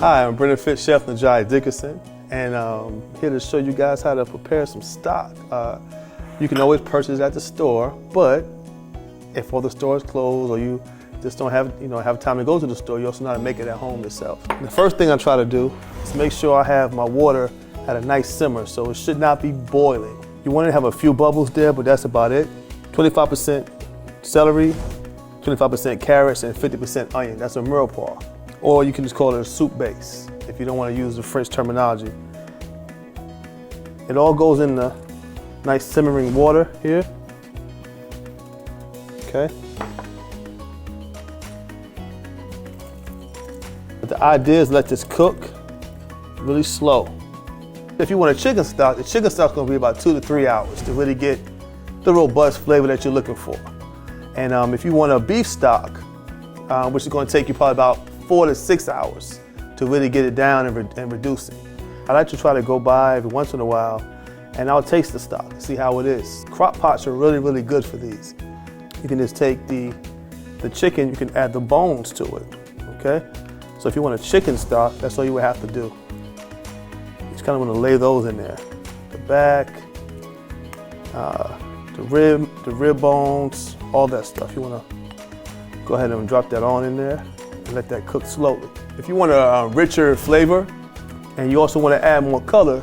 Hi, I'm Brenner FIT Chef Najai Dickerson, and I'm here to show you guys how to prepare some stock. You can always purchase at the store, but if all the stores closed or you just don't have time to go to the store, you also know how to make it at home yourself. The first thing I try to do is make sure I have my water at a nice simmer, so it should not be boiling. You want to have a few bubbles there, but that's about it. 25% celery, 25% carrots, and 50% onion. That's a mirepoix. Or you can just call it a soup base if you don't want to use the French terminology. It all goes in the nice simmering water here. Okay. But the idea is let this cook really slow. If you want a chicken stock, the chicken stock is going to be about 2 to 3 hours to really get the robust flavor that you're looking for. And if you want a beef stock, which is going to take you probably about 4 to 6 hours to really get it down and reduce it. I like to try to go by every once in a while and I'll taste the stock, see how it is. Crock pots are really, really good for these. You can just take the chicken, you can add the bones to it, okay? So if you want a chicken stock, that's all you would have to do. You just kind of want to lay those in there. The back, the rib bones, all that stuff. You want to go ahead and drop that on in there and let that cook slowly. If you want a richer flavor and you also want to add more color,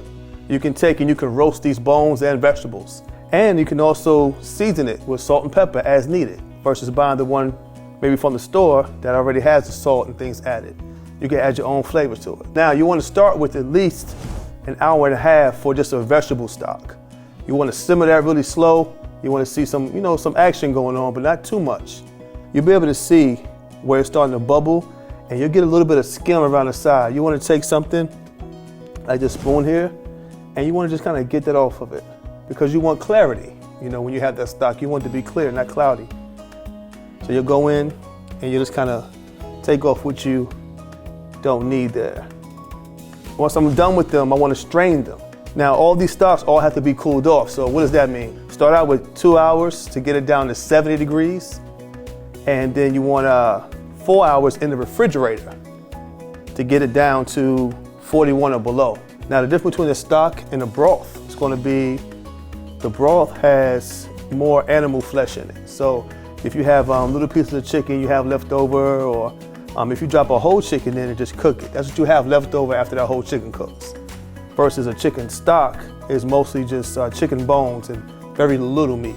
you can take and you can roast these bones and vegetables. And you can also season it with salt and pepper as needed versus buying the one maybe from the store that already has the salt and things added. You can add your own flavors to it. Now you want to start with at least an hour and a half for just a vegetable stock. You want to simmer that really slow. You want to see some action going on, but not too much. You'll be able to see where it's starting to bubble, and you'll get a little bit of skim around the side. You want to take something like this spoon here, and you want to just kind of get that off of it because you want clarity. When you have that stock, you want it to be clear, not cloudy. So you'll go in and you just kind of take off what you don't need there. Once I'm done with them, I want to strain them. Now, all these stocks all have to be cooled off. So what does that mean? Start out with 2 hours to get it down to 70 degrees. And then you want 4 hours in the refrigerator to get it down to 41 or below. Now the difference between the stock and the broth is going to be the broth has more animal flesh in it. So if you have little pieces of chicken you have left over, or if you drop a whole chicken in and just cook it, that's what you have left over after that whole chicken cooks. Versus a chicken stock is mostly just chicken bones and very little meat.